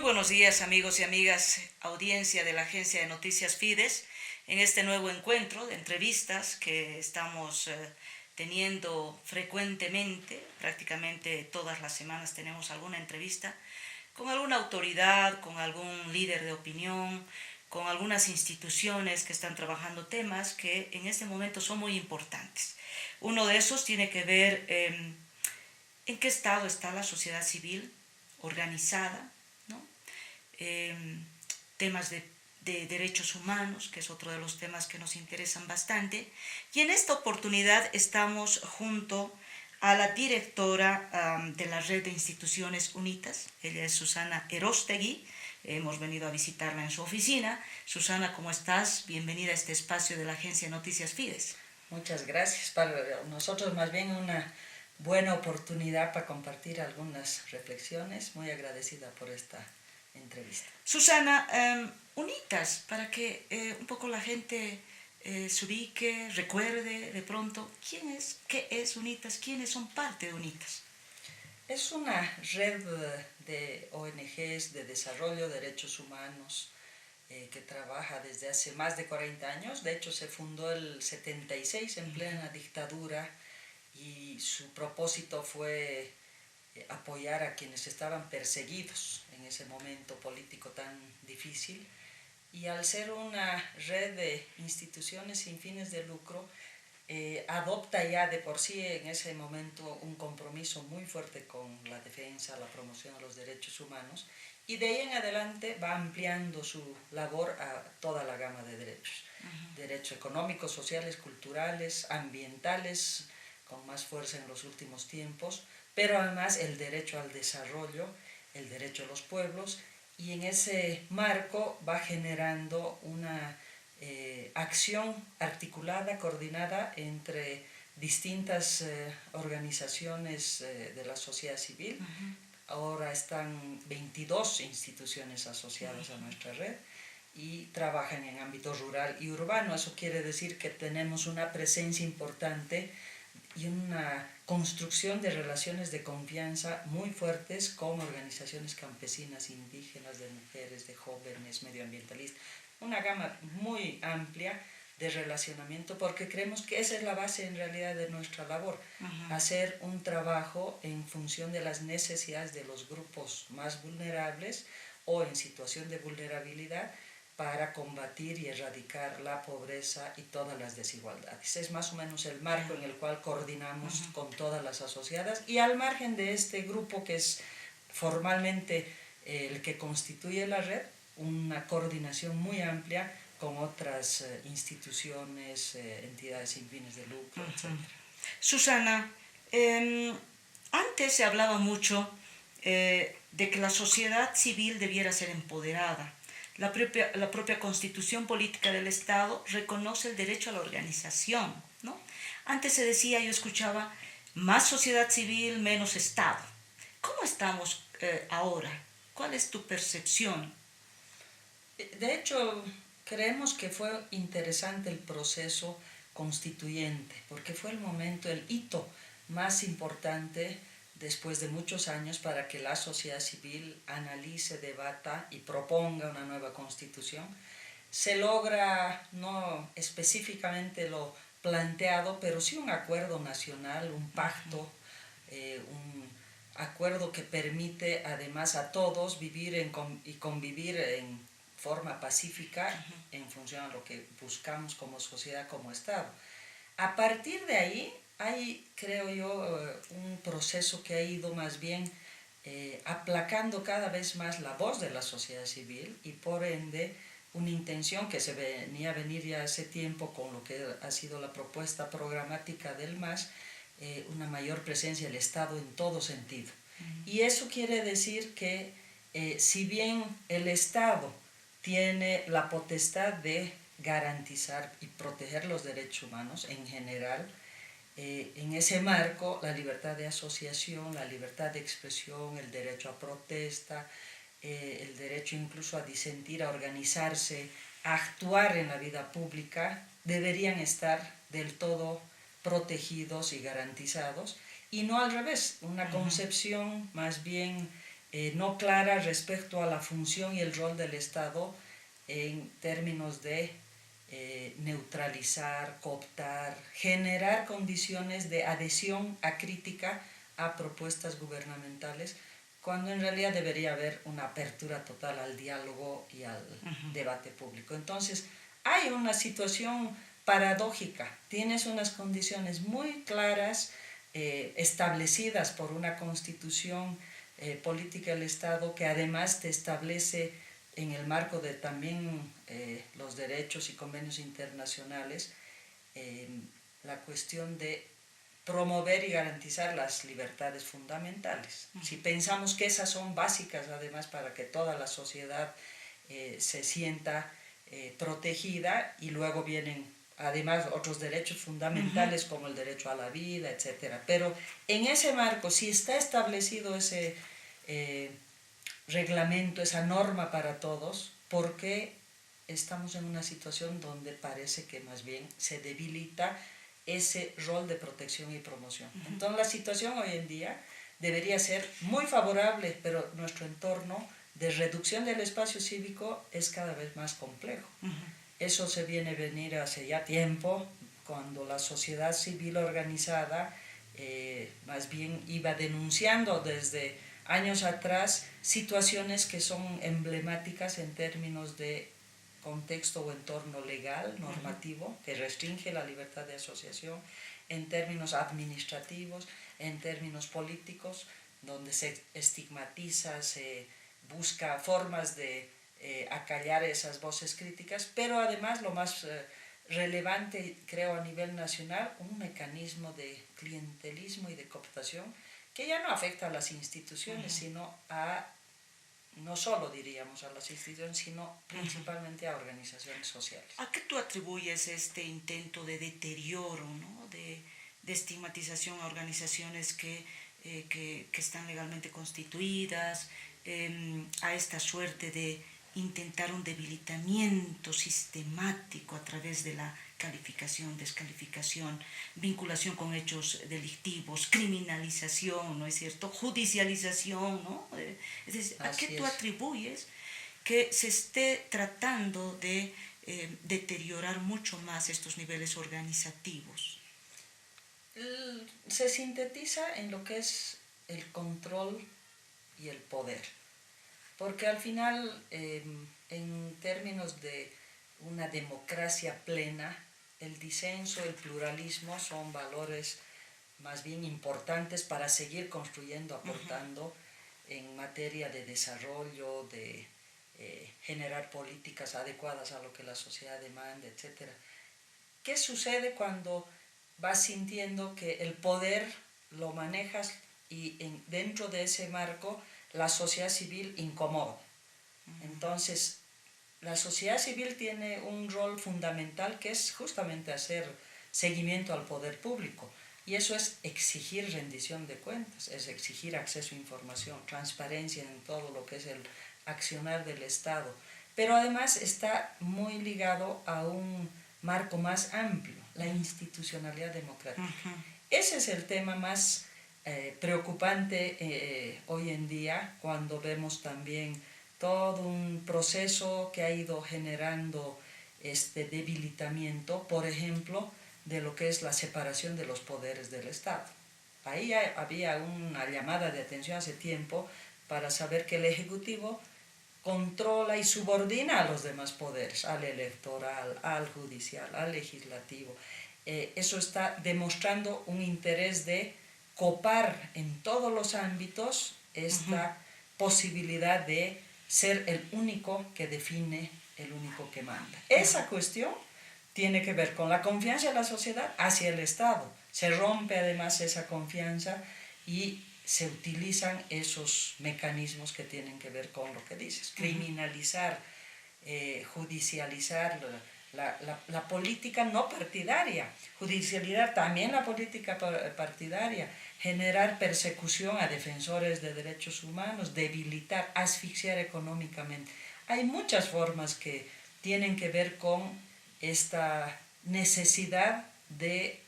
buenos días, amigos y amigas, audiencia de la agencia de noticias Fides, en este nuevo encuentro de entrevistas que estamos teniendo frecuentemente, prácticamente todas las semanas tenemos alguna entrevista con alguna autoridad, con algún líder de opinión, con algunas instituciones que están trabajando temas que en este momento son muy importantes. Uno de esos tiene que ver en qué estado está la sociedad civil organizada, ¿no? eh, temas de derechos humanos, que es otro de los temas que nos interesan bastante. Y en esta oportunidad estamos junto a la directora de la Red de Instituciones Unitas. Ella es Susana Erostegui. Hemos venido a visitarla en su oficina. Susana, ¿cómo estás? Bienvenida a este espacio de la agencia de noticias Fides. Muchas gracias. Para nosotros más bien una buena oportunidad para compartir algunas reflexiones. Muy agradecida por esta entrevista. Susana, Unitas, para que un poco la gente se ubique, recuerde de pronto quién es, qué es Unitas, quiénes son parte de Unitas. Es una red de ONGs de desarrollo de derechos humanos que trabaja desde hace más de 40 años. De hecho, se fundó el 76 en plena dictadura y su propósito fue apoyar a quienes estaban perseguidos en ese momento político tan difícil. Y al ser una red de instituciones sin fines de lucro, adopta ya de por sí en ese momento un compromiso muy fuerte con la defensa, la promoción de los derechos humanos, y de ahí en adelante va ampliando su labor a toda la gama de derechos. Derechos económicos, sociales, culturales, ambientales, con más fuerza en los últimos tiempos, pero además el derecho al desarrollo, el derecho a los pueblos, y en ese marco va generando una acción articulada, coordinada entre distintas organizaciones de la sociedad civil. Ahora están 22 instituciones asociadas a nuestra red y trabajan en ámbito rural y urbano. Eso quiere decir que tenemos una presencia importante y una construcción de relaciones de confianza muy fuertes con organizaciones campesinas, indígenas, de mujeres, de jóvenes, medioambientalistas, una gama muy amplia de relacionamiento, porque creemos que esa es la base en realidad de nuestra labor, hacer un trabajo en función de las necesidades de los grupos más vulnerables o en situación de vulnerabilidad, para combatir y erradicar la pobreza y todas las desigualdades. Es más o menos el marco en el cual coordinamos con todas las asociadas, y al margen de este grupo que es formalmente el que constituye la red, una coordinación muy amplia con otras instituciones, entidades sin fines de lucro, etc. Susana, antes se hablaba mucho de que la sociedad civil debiera ser empoderada. La propia Constitución Política del Estado reconoce el derecho a la organización, ¿no? Antes se decía, yo escuchaba, más sociedad civil, menos Estado. ¿Cómo estamos ahora? ¿Cuál es tu percepción? De hecho, creemos que fue interesante el proceso constituyente, porque fue el momento, el hito más importante después de muchos años para que la sociedad civil analice, debata y proponga una nueva constitución. Se logra, no específicamente lo planteado, pero sí un acuerdo nacional, un pacto, un acuerdo que permite además a todos vivir y convivir en forma pacífica en función de lo que buscamos como sociedad, como Estado. A partir de ahí hay, creo yo, un proceso que ha ido más bien aplacando cada vez más la voz de la sociedad civil, y por ende una intención que se venía a venir ya hace tiempo con lo que ha sido la propuesta programática del MAS, una mayor presencia del Estado en todo sentido. Y eso quiere decir que si bien el Estado tiene la potestad de garantizar y proteger los derechos humanos en general, en ese marco la libertad de asociación, la libertad de expresión, el derecho a protesta, el derecho incluso a disentir, a organizarse, a actuar en la vida pública, deberían estar del todo protegidos y garantizados, y no al revés, una concepción más bien no clara respecto a la función y el rol del Estado en términos de neutralizar, cooptar, generar condiciones de adhesión acrítica a propuestas gubernamentales, cuando en realidad debería haber una apertura total al diálogo y al debate público. Entonces, hay una situación paradójica, tienes unas condiciones muy claras, establecidas por una constitución política del Estado, que además te establece en el marco de también los derechos y convenios internacionales la cuestión de promover y garantizar las libertades fundamentales. Si pensamos que esas son básicas además para que toda la sociedad se sienta protegida, y luego vienen además otros derechos fundamentales como el derecho a la vida, etc. Pero en ese marco, si está establecido ese reglamento, esa norma para todos, ¿por qué estamos en una situación donde parece que más bien se debilita ese rol de protección y promoción? Entonces la situación hoy en día debería ser muy favorable, pero nuestro entorno de reducción del espacio cívico es cada vez más complejo. Eso se viene a venir hace ya tiempo, cuando la sociedad civil organizada más bien iba denunciando desde años atrás situaciones que son emblemáticas en términos de contexto o entorno legal, normativo, que restringe la libertad de asociación, en términos administrativos, en términos políticos, donde se estigmatiza, se busca formas de acallar esas voces críticas, pero además lo más relevante, creo, a nivel nacional, un mecanismo de clientelismo y de cooptación que ya no afecta a las instituciones, sino a, no solo diríamos a las instituciones, sino principalmente a organizaciones sociales. ¿A qué tú atribuyes este intento de deterioro, ¿no? de estigmatización a organizaciones que están legalmente constituidas, a esta suerte de intentar un debilitamiento sistemático a través de la calificación, descalificación, vinculación con hechos delictivos, criminalización, ¿no es cierto?, judicialización, ¿no? Es decir, ¿a qué tú atribuyes que se esté tratando de deteriorar mucho más estos niveles organizativos? Se sintetiza en lo que es el control y el poder. Porque al final, en términos de una democracia plena, el disenso, el pluralismo son valores más bien importantes para seguir construyendo, aportando en materia de desarrollo, de generar políticas adecuadas a lo que la sociedad demanda, etc. ¿Qué sucede cuando vas sintiendo que el poder lo manejas y dentro de ese marco la sociedad civil incomoda? Entonces, la sociedad civil tiene un rol fundamental, que es justamente hacer seguimiento al poder público, y eso es exigir rendición de cuentas, es exigir acceso a información, transparencia en todo lo que es el accionar del Estado, pero además está muy ligado a un marco más amplio, la institucionalidad democrática. Ese es el tema más preocupante hoy en día, cuando vemos también todo un proceso que ha ido generando este debilitamiento, por ejemplo, de lo que es la separación de los poderes del Estado. Ahí había una llamada de atención hace tiempo para saber que el Ejecutivo controla y subordina a los demás poderes, al electoral, al judicial, al legislativo. Eso está demostrando un interés de copar en todos los ámbitos esta posibilidad de ser el único que define, el único que manda. Esa cuestión tiene que ver con la confianza de la sociedad hacia el Estado. Se rompe además esa confianza y se utilizan esos mecanismos que tienen que ver con lo que dices, criminalizar, judicializar la política no partidaria, judicializar también la política partidaria, generar persecución a defensores de derechos humanos, debilitar, asfixiar económicamente. Hay muchas formas que tienen que ver con esta necesidad de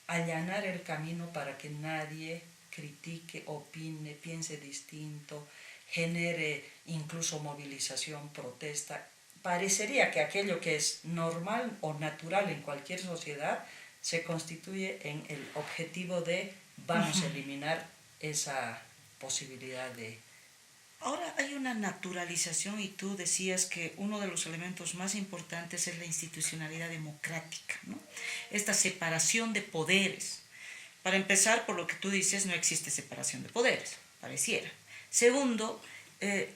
allanar el camino para que nadie critique, opine, piense distinto, genere incluso movilización, protesta. Parecería que aquello que es normal o natural en cualquier sociedad se constituye en el objetivo de vamos a eliminar esa posibilidad de... Ahora hay una naturalización y tú decías que uno de los elementos más importantes es la institucionalidad democrática, ¿no? Esta separación de poderes. Para empezar, por lo que tú dices, no existe separación de poderes, pareciera. Segundo,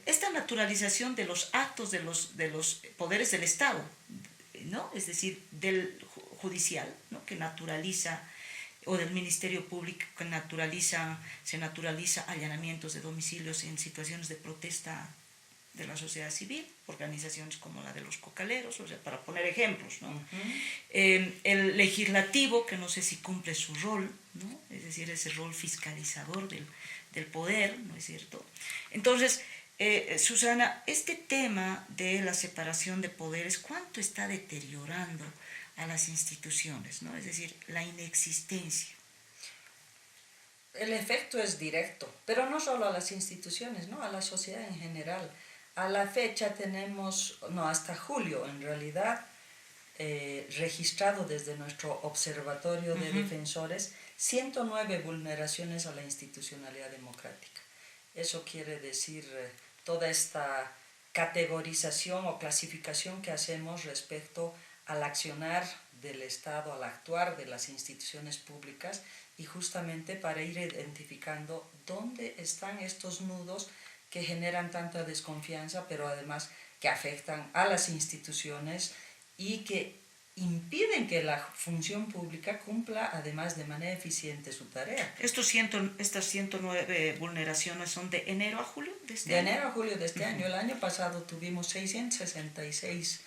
esta naturalización de los actos de los poderes del Estado, ¿no? Es decir, del judicial, ¿no? Que naturaliza, o del Ministerio Público, que se naturaliza allanamientos de domicilios en situaciones de protesta de la sociedad civil, organizaciones como la de los cocaleros, o sea, para poner ejemplos, ¿no? El legislativo, que no sé si cumple su rol, ¿no? Es decir, ese rol fiscalizador del poder, ¿no es cierto? Entonces, Susana, este tema de la separación de poderes, ¿cuánto está deteriorando a las instituciones, ¿no? Es decir, la inexistencia? El efecto es directo, pero no solo a las instituciones, ¿no? A la sociedad en general. A la fecha tenemos, no, hasta julio en realidad, registrado desde nuestro observatorio de defensores 109 vulneraciones a la institucionalidad democrática. Eso quiere decir toda esta categorización o clasificación que hacemos respecto al accionar del Estado, al actuar de las instituciones públicas, y justamente para ir identificando dónde están estos nudos que generan tanta desconfianza, pero además que afectan a las instituciones y que impiden que la función pública cumpla además de manera eficiente su tarea. Estas 109 vulneraciones son de enero a julio de este año. De enero a julio de este año. El año pasado tuvimos 666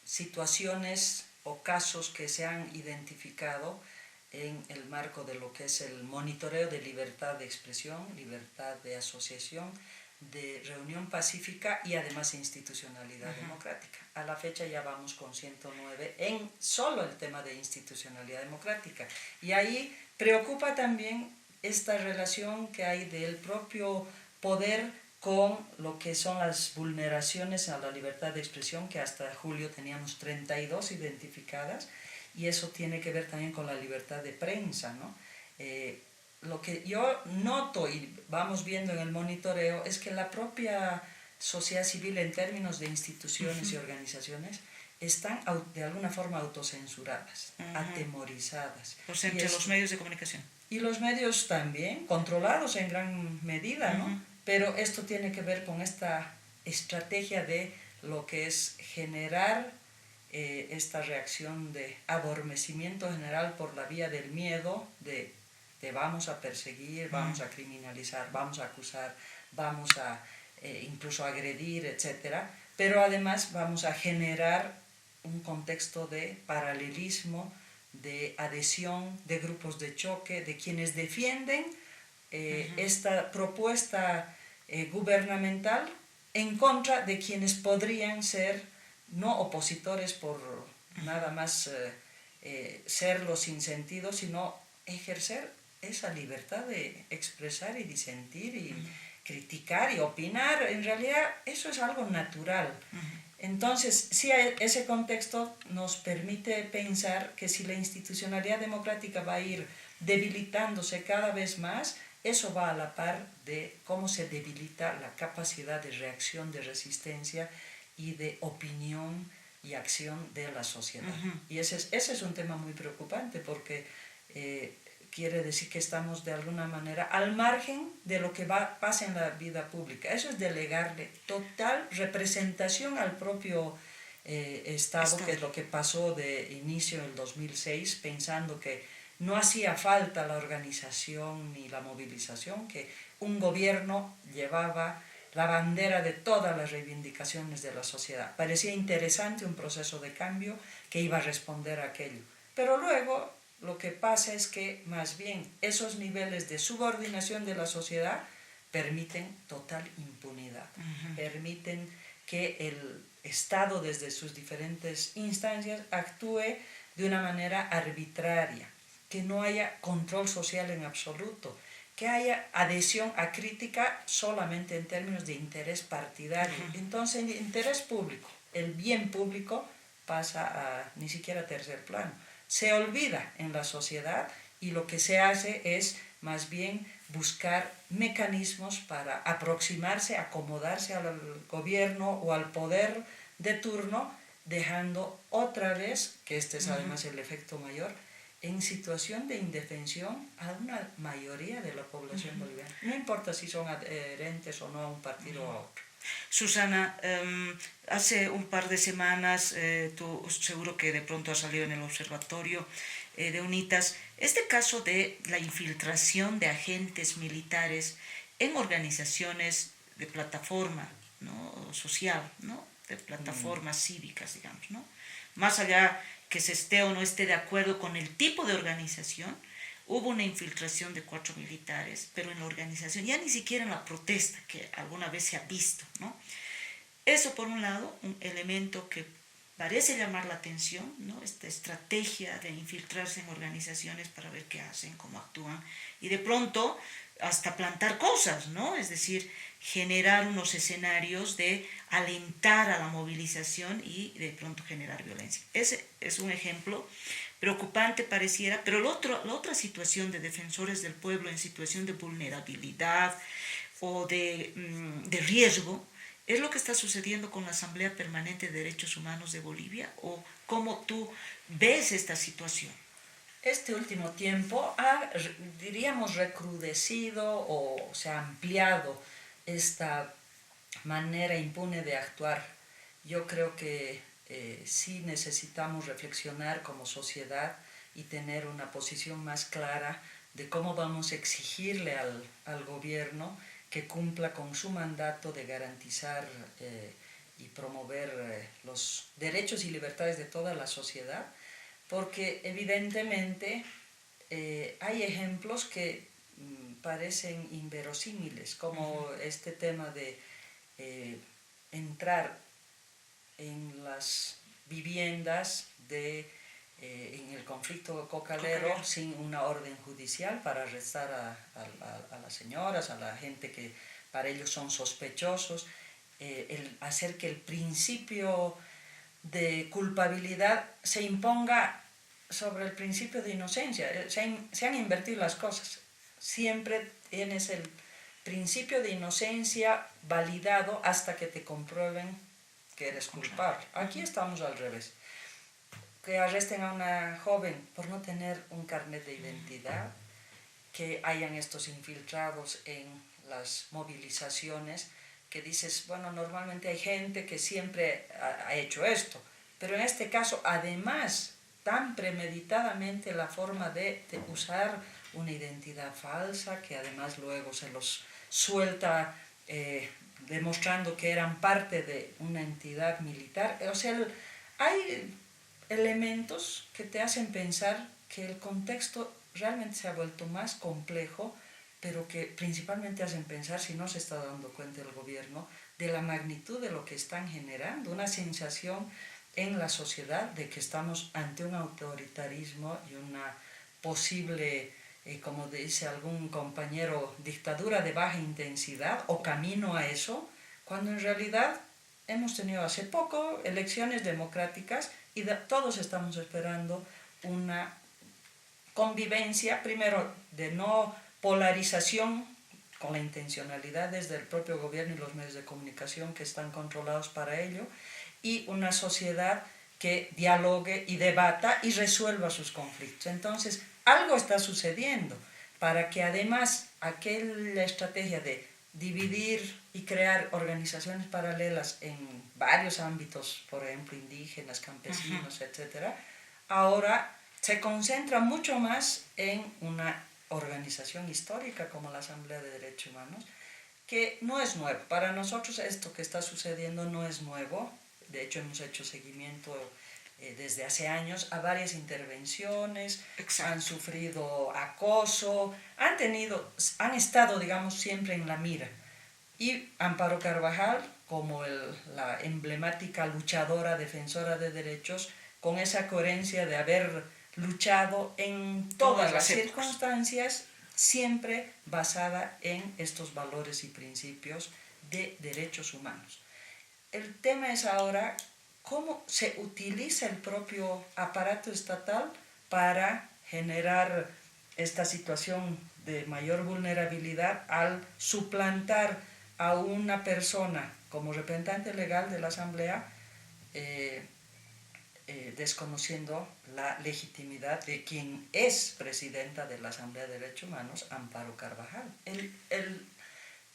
situaciones o casos que se han identificado en el marco de lo que es el monitoreo de libertad de expresión, libertad de asociación, de reunión pacífica y además institucionalidad democrática. A la fecha ya vamos con 109 en solo el tema de institucionalidad democrática. Y ahí preocupa también esta relación que hay del propio poder con lo que son las vulneraciones a la libertad de expresión, que hasta julio teníamos 32 identificadas, y eso tiene que ver también con la libertad de prensa, ¿no? Lo que yo noto y vamos viendo en el monitoreo es que la propia sociedad civil en términos de instituciones y organizaciones están de alguna forma autocensuradas, atemorizadas. Pues entre los medios de comunicación. Y los medios también, controlados en gran medida, ¿no? Pero esto tiene que ver con esta estrategia de lo que es generar esta reacción de adormecimiento general por la vía del miedo, de vamos a perseguir, vamos a criminalizar, vamos a acusar, vamos a incluso agredir, etc. Pero además vamos a generar un contexto de paralelismo, de adhesión, de grupos de choque, de quienes defienden esta propuesta gubernamental en contra de quienes podrían ser no opositores por nada más serlo sin sentido, sino ejercer esa libertad de expresar y disentir y criticar y opinar. En realidad eso es algo natural. Entonces, sí, ese contexto nos permite pensar que si la institucionalidad democrática va a ir debilitándose cada vez más, eso va a la par de cómo se debilita la capacidad de reacción, de resistencia y de opinión y acción de la sociedad. Y ese es un tema muy preocupante porque quiere decir que estamos de alguna manera al margen de lo que pasa en la vida pública. Eso es delegarle total representación al propio Estado, que es lo que pasó de inicio en el 2006, pensando que no hacía falta la organización ni la movilización, que un gobierno llevaba la bandera de todas las reivindicaciones de la sociedad. Parecía interesante un proceso de cambio que iba a responder a aquello. Pero luego lo que pasa es que más bien esos niveles de subordinación de la sociedad permiten total impunidad, permiten que el Estado desde sus diferentes instancias actúe de una manera arbitraria, que no haya control social en absoluto, que haya adhesión a crítica solamente en términos de interés partidario. Entonces, el interés público, el bien público, pasa a ni siquiera tercer plano. Se olvida en la sociedad y lo que se hace es más bien buscar mecanismos para aproximarse, acomodarse al gobierno o al poder de turno, dejando otra vez, que este es además el efecto mayor, en situación de indefensión a una mayoría de la población boliviana. No importa si son adherentes o no a un partido o a otro. Susana, hace un par de semanas, tú seguro que de pronto has salido en el observatorio de UNITAS, este caso de la infiltración de agentes militares en organizaciones de plataforma, ¿no?, social, ¿no?, de plataformas cívicas, digamos, ¿no? Más allá que se esté o no esté de acuerdo con el tipo de organización, hubo una infiltración de 4 militares, pero en la organización, ya ni siquiera en la protesta que alguna vez se ha visto, ¿no? Eso por un lado, un elemento que parece llamar la atención, ¿no?, esta estrategia de infiltrarse en organizaciones para ver qué hacen, cómo actúan, y de pronto hasta plantar cosas, ¿no? Es decir, generar unos escenarios de alentar a la movilización y de pronto generar violencia. Ese es un ejemplo preocupante pareciera, pero la otra situación de defensores del pueblo en situación de vulnerabilidad o de riesgo es lo que está sucediendo con la Asamblea Permanente de Derechos Humanos de Bolivia, o cómo tú ves esta situación. Este último tiempo ha, diríamos, recrudecido o se ha ampliado esta manera impune de actuar. Yo creo que sí necesitamos reflexionar como sociedad y tener una posición más clara de cómo vamos a exigirle al gobierno que cumpla con su mandato de garantizar y promover los derechos y libertades de toda la sociedad, porque evidentemente hay ejemplos que parecen inverosímiles, como este tema de entrar en las viviendas en el conflicto cocalero sin una orden judicial para arrestar a las señoras, a la gente que para ellos son sospechosos, el hacer que el principio de culpabilidad se imponga sobre el principio de inocencia. Se han invertido las cosas. Siempre tienes el principio de inocencia validado hasta que te comprueben que eres culpable. Aquí estamos al revés. Que arresten a una joven por no tener un carnet de identidad, que hayan estos infiltrados en las movilizaciones, que dices, bueno, normalmente hay gente que siempre ha hecho esto, pero en este caso, además, tan premeditadamente la forma de usar una identidad falsa, que además luego se los suelta demostrando que eran parte de una entidad militar. O sea, hay elementos que te hacen pensar que el contexto realmente se ha vuelto más complejo, pero que principalmente hacen pensar, si no se está dando cuenta el gobierno, de la magnitud de lo que están generando, una sensación en la sociedad de que estamos ante un autoritarismo y una posible, como dice algún compañero, dictadura de baja intensidad o camino a eso, cuando en realidad hemos tenido hace poco elecciones democráticas y todos estamos esperando una convivencia, primero, de no polarización, con la intencionalidad desde el propio gobierno y los medios de comunicación que están controlados para ello, y una sociedad que dialogue y debata y resuelva sus conflictos. Entonces, algo está sucediendo para que además aquella estrategia de dividir y crear organizaciones paralelas en varios ámbitos, por ejemplo, indígenas, campesinos, etcétera, ahora se concentra mucho más en una organización histórica como la Asamblea de Derechos Humanos, que no es nuevo. Para nosotros esto que está sucediendo no es nuevo. De hecho, hemos hecho seguimiento desde hace años a varias intervenciones. Exacto. Han sufrido acoso, han estado, digamos, siempre en la mira. Y Amparo Carvajal, como la emblemática luchadora, defensora de derechos, con esa coherencia de haber luchado en todas las circunstancias, siempre basada en estos valores y principios de derechos humanos. El tema es ahora cómo se utiliza el propio aparato estatal para generar esta situación de mayor vulnerabilidad al suplantar a una persona como representante legal de la Asamblea, desconociendo la legitimidad de quien es presidenta de la Asamblea de Derechos Humanos, Amparo Carvajal.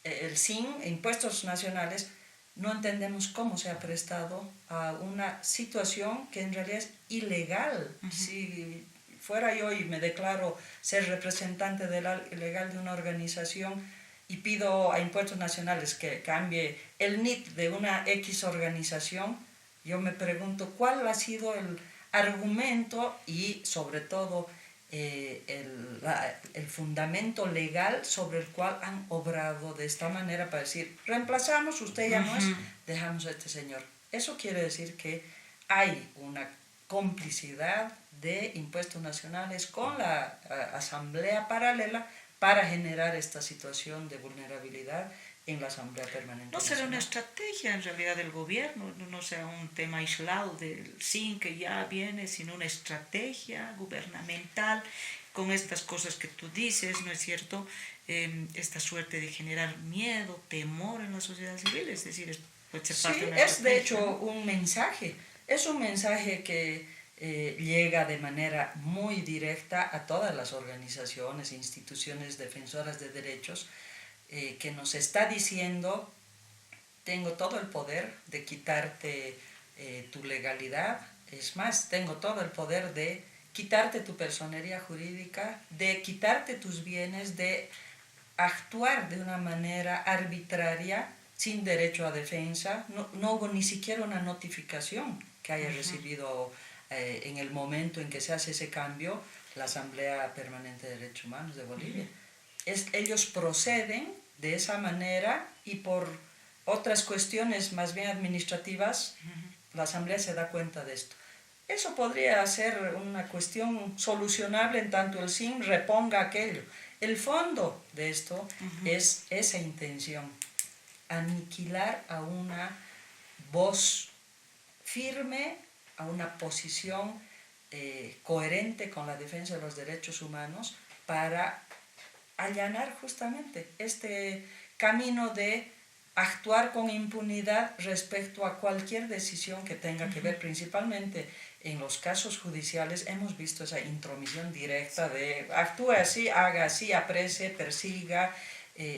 El SIN, Impuestos Nacionales, no entendemos cómo se ha prestado a una situación que en realidad es ilegal. Si fuera yo y me declaro ser representante legal de una organización y pido a Impuestos Nacionales que cambie el NIT de una X organización, yo me pregunto cuál ha sido el argumento y sobre todo el fundamento legal sobre el cual han obrado de esta manera para decir, reemplazamos, usted ya no es, dejamos a este señor. Eso quiere decir que hay una complicidad de Impuestos Nacionales con la Asamblea Paralela para generar esta situación de vulnerabilidad en la Asamblea Permanente. ¿No será una estrategia en realidad del gobierno? No será un tema aislado del SIN que ya viene, sino una estrategia gubernamental con estas cosas que tú dices, ¿no es cierto? Esta suerte de generar miedo, temor en la sociedad civil, es decir, puede ser parte de una es de hecho, ¿no? un mensaje. Es un mensaje que llega de manera muy directa a todas las organizaciones e instituciones defensoras de derechos, que nos está diciendo, tengo todo el poder de quitarte tu legalidad, es más, tengo todo el poder de quitarte tu personería jurídica, de quitarte tus bienes, de actuar de una manera arbitraria, sin derecho a defensa. No hubo ni siquiera una notificación que haya recibido en el momento en que se hace ese cambio la Asamblea Permanente de Derechos Humanos de Bolivia. Ellos proceden de esa manera y por otras cuestiones más bien administrativas, la Asamblea se da cuenta de esto. Eso podría ser una cuestión solucionable en tanto el SIN reponga aquello. El fondo de esto es esa intención, aniquilar a una voz firme, a una posición coherente con la defensa de los derechos humanos para allanar justamente este camino de actuar con impunidad respecto a cualquier decisión que tenga que ver, principalmente en los casos judiciales hemos visto esa intromisión directa de actúe así, haga así, aprecie, persiga.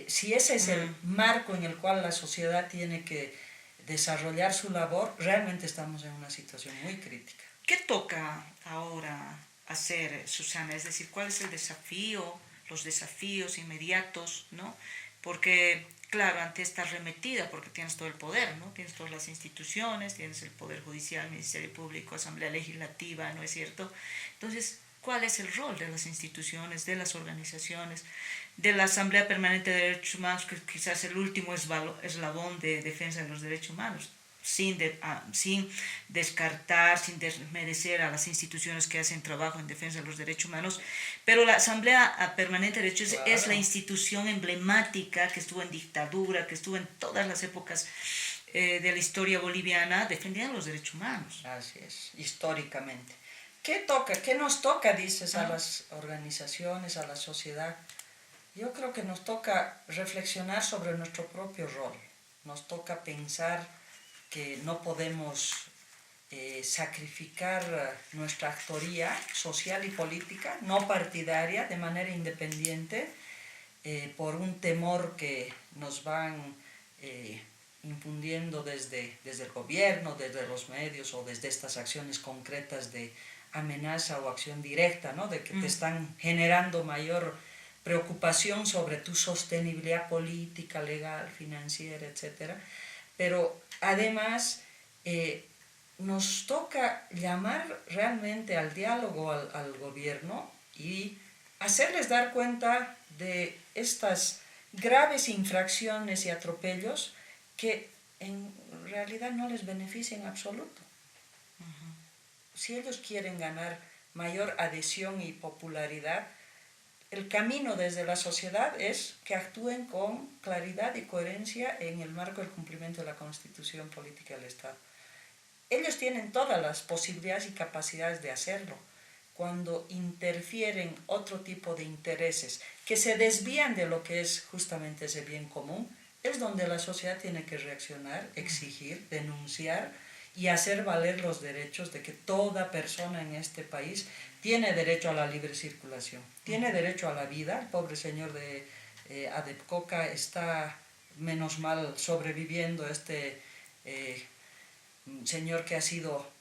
Si ese es el marco en el cual la sociedad tiene que desarrollar su labor, realmente estamos en una situación muy crítica. ¿Qué toca ahora hacer, Susana? Es decir, ¿cuál es el desafío, los desafíos inmediatos, ¿no? Porque, claro, ante esta arremetida, porque tienes todo el poder, ¿no? Tienes todas las instituciones, tienes el Poder Judicial, Ministerio Público, Asamblea Legislativa, ¿no es cierto? Entonces, ¿cuál es el rol de las instituciones, de las organizaciones, de la Asamblea Permanente de Derechos Humanos, que quizás el último eslabón de defensa de los derechos humanos? Sin descartar, sin desmerecer a las instituciones que hacen trabajo en defensa de los derechos humanos, pero la Asamblea Permanente de Derechos Humanos es la institución emblemática que estuvo en dictadura, que estuvo en todas las épocas de la historia boliviana defendiendo los derechos humanos. Así es, históricamente. ¿Qué nos toca, dices, a las organizaciones, a la sociedad? Yo creo que nos toca reflexionar sobre nuestro propio rol, nos toca pensar que no podemos sacrificar nuestra actoría social y política, no partidaria, de manera independiente, por un temor que nos van infundiendo desde el gobierno, desde los medios o desde estas acciones concretas de amenaza o acción directa, ¿no? De que te están generando mayor preocupación sobre tu sostenibilidad política, legal, financiera, etc. Pero además nos toca llamar realmente al diálogo al gobierno y hacerles dar cuenta de estas graves infracciones y atropellos que en realidad no les benefician en absoluto. Si ellos quieren ganar mayor adhesión y popularidad, el camino desde la sociedad es que actúen con claridad y coherencia en el marco del cumplimiento de la Constitución Política del Estado. Ellos tienen todas las posibilidades y capacidades de hacerlo. Cuando interfieren otro tipo de intereses que se desvían de lo que es justamente ese bien común, es donde la sociedad tiene que reaccionar, exigir, denunciar y hacer valer los derechos de que toda persona en este país tiene derecho a la libre circulación, tiene derecho a la vida. El pobre señor de Adepcoca está, menos mal, sobreviviendo, señor que ha sido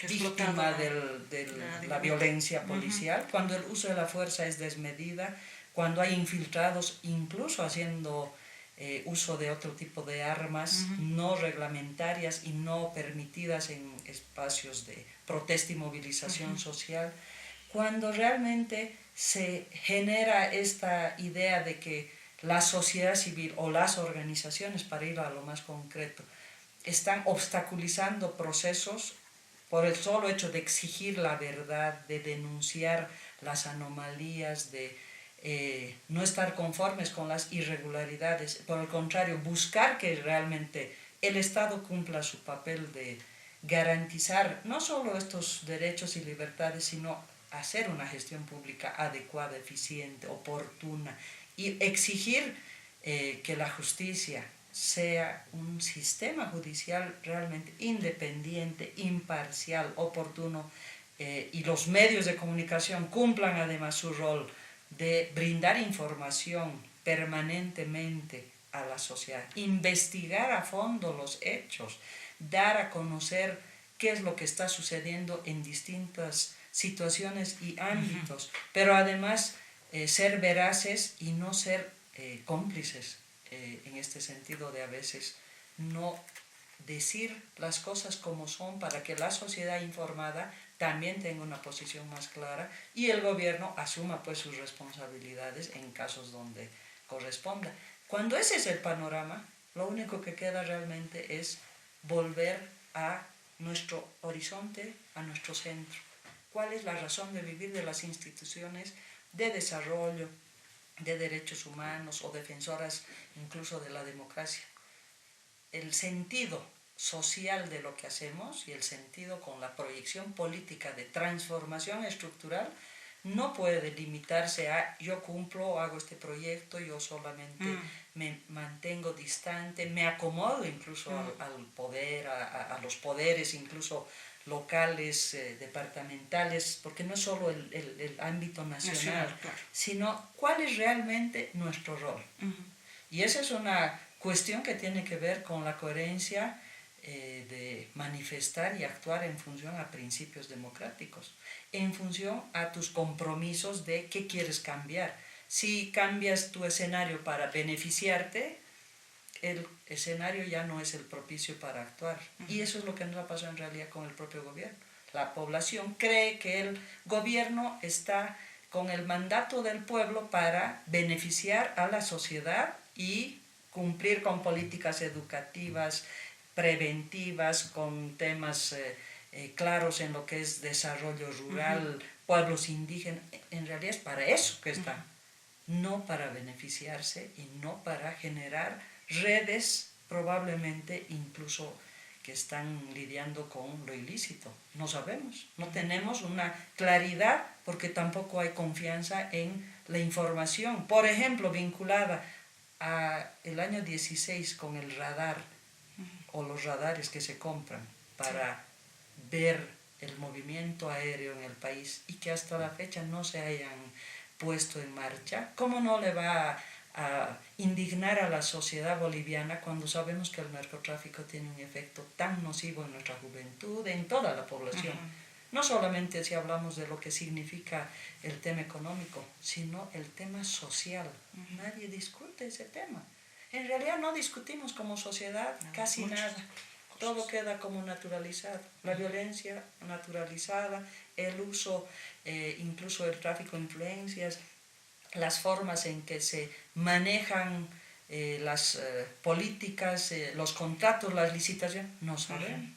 víctima de la violencia policial, cuando el uso de la fuerza es desmedida, cuando hay infiltrados incluso haciendo uso de otro tipo de armas no reglamentarias y no permitidas en espacios de protesta y movilización social, cuando realmente se genera esta idea de que la sociedad civil o las organizaciones, para ir a lo más concreto, están obstaculizando procesos por el solo hecho de exigir la verdad, de denunciar las anomalías, de no estar conformes con las irregularidades, por el contrario, buscar que realmente el Estado cumpla su papel de garantizar no solo estos derechos y libertades, sino hacer una gestión pública adecuada, eficiente, oportuna, y exigir que la justicia sea un sistema judicial realmente independiente, imparcial, oportuno, y los medios de comunicación cumplan además su rol de brindar información permanentemente a la sociedad, investigar a fondo los hechos, dar a conocer qué es lo que está sucediendo en distintas situaciones y ámbitos, pero además ser veraces y no ser cómplices, en este sentido de a veces no decir las cosas como son para que la sociedad informada también tenga una posición más clara y el gobierno asuma pues sus responsabilidades en casos donde corresponda. Cuando ese es el panorama, lo único que queda realmente es volver a nuestro horizonte, a nuestro centro. ¿Cuál es la razón de vivir de las instituciones de desarrollo, de derechos humanos o defensoras incluso de la democracia? El sentido social de lo que hacemos y el sentido con la proyección política de transformación estructural no puede limitarse a yo cumplo, hago este proyecto, yo solamente me mantengo distante, me acomodo incluso al poder, a los poderes incluso locales, departamentales, porque no es solo el ámbito nacional, claro, sino cuál es realmente nuestro rol. Y esa es una cuestión que tiene que ver con la coherencia de manifestar y actuar en función a principios democráticos, en función a tus compromisos de qué quieres cambiar. Si cambias tu escenario para beneficiarte, el escenario ya no es el propicio para actuar. Y eso es lo que nos ha pasado en realidad con el propio gobierno. La población cree que el gobierno está con el mandato del pueblo para beneficiar a la sociedad y cumplir con políticas educativas, preventivas, con temas claros en lo que es desarrollo rural, pueblos indígenas. En realidad es para eso que está, no para beneficiarse y no para generar redes probablemente incluso que están lidiando con lo ilícito. No sabemos, no tenemos una claridad porque tampoco hay confianza en la información, por ejemplo, vinculada a el año 16 con el radar o los radares que se compran para ver el movimiento aéreo en el país y que hasta la fecha no se hayan puesto en marcha. ¿Cómo no le va a indignar a la sociedad boliviana cuando sabemos que el narcotráfico tiene un efecto tan nocivo en nuestra juventud, en toda la población? No solamente si hablamos de lo que significa el tema económico, sino el tema social. Nadie discute ese tema. En realidad no discutimos como sociedad casi nada. Todo queda como naturalizado. La violencia naturalizada, el uso, incluso el tráfico de influencias, las formas en que se manejan las políticas, los contratos, las licitaciones, no sabemos.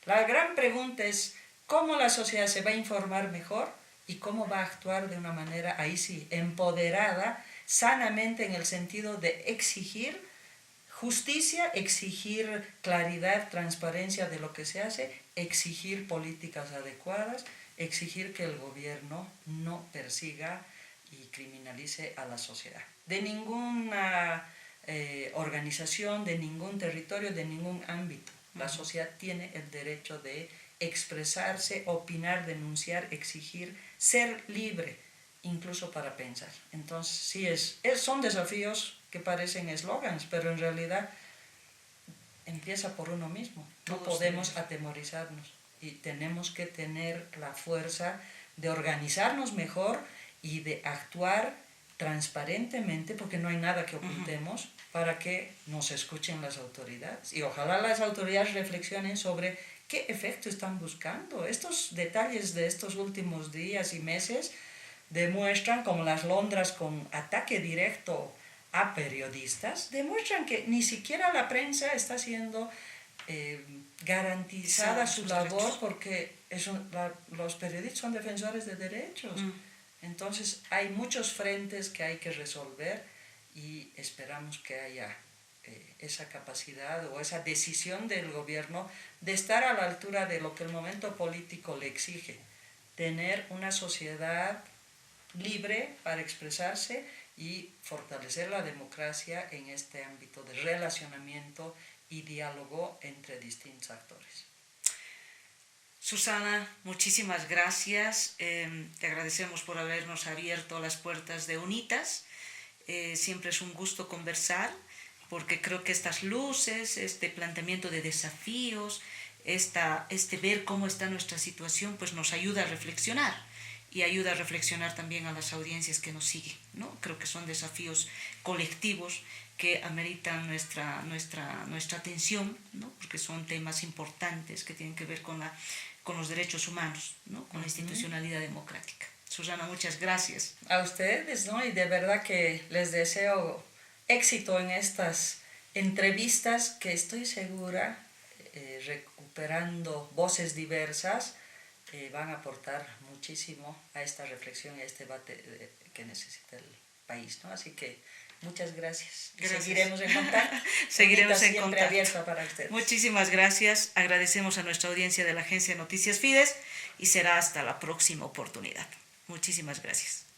La gran pregunta es, cómo la sociedad se va a informar mejor y cómo va a actuar de una manera, ahí sí, empoderada, sanamente en el sentido de exigir justicia, exigir claridad, transparencia de lo que se hace, exigir políticas adecuadas, exigir que el gobierno no persiga y criminalice a la sociedad. De ninguna organización, de ningún territorio, de ningún ámbito. La sociedad tiene el derecho de expresarse, opinar, denunciar, exigir, ser libre, incluso para pensar. Entonces, sí, son desafíos que parecen eslogans, pero en realidad empieza por uno mismo. No podemos atemorizarnos y tenemos que tener la fuerza de organizarnos mejor y de actuar transparentemente, porque no hay nada que ocultemos, para que nos escuchen las autoridades. Y ojalá las autoridades reflexionen sobre qué efecto están buscando. Estos detalles de estos últimos días y meses demuestran, como las Londras con ataque directo a periodistas, demuestran que ni siquiera la prensa está siendo garantizada su labor, porque los periodistas son defensores de derechos. Entonces hay muchos frentes que hay que resolver y esperamos que haya esa capacidad o esa decisión del gobierno de estar a la altura de lo que el momento político le exige, tener una sociedad libre para expresarse y fortalecer la democracia en este ámbito de relacionamiento y diálogo entre distintos actores. Susana, muchísimas gracias. Te agradecemos por habernos abierto las puertas de UNITAS. Siempre es un gusto conversar, porque creo que estas luces, este planteamiento de desafíos, este ver cómo está nuestra situación, pues nos ayuda a reflexionar y ayuda a reflexionar también a las audiencias que nos siguen, ¿no? Creo que son desafíos colectivos que ameritan nuestra atención, ¿no? Porque son temas importantes que tienen que ver con los derechos humanos, ¿no? Con la institucionalidad democrática. Susana, muchas gracias. A ustedes, ¿no? Y de verdad que les deseo éxito en estas entrevistas que estoy segura, recuperando voces diversas, van a aportar muchísimo a esta reflexión y a este debate que necesita el país, ¿no? Así que muchas gracias. Seguiremos en contacto. Seguiremos en contacto. Abierta para ustedes. Muchísimas gracias. Agradecemos a nuestra audiencia de la Agencia de Noticias Fides y será hasta la próxima oportunidad. Muchísimas gracias.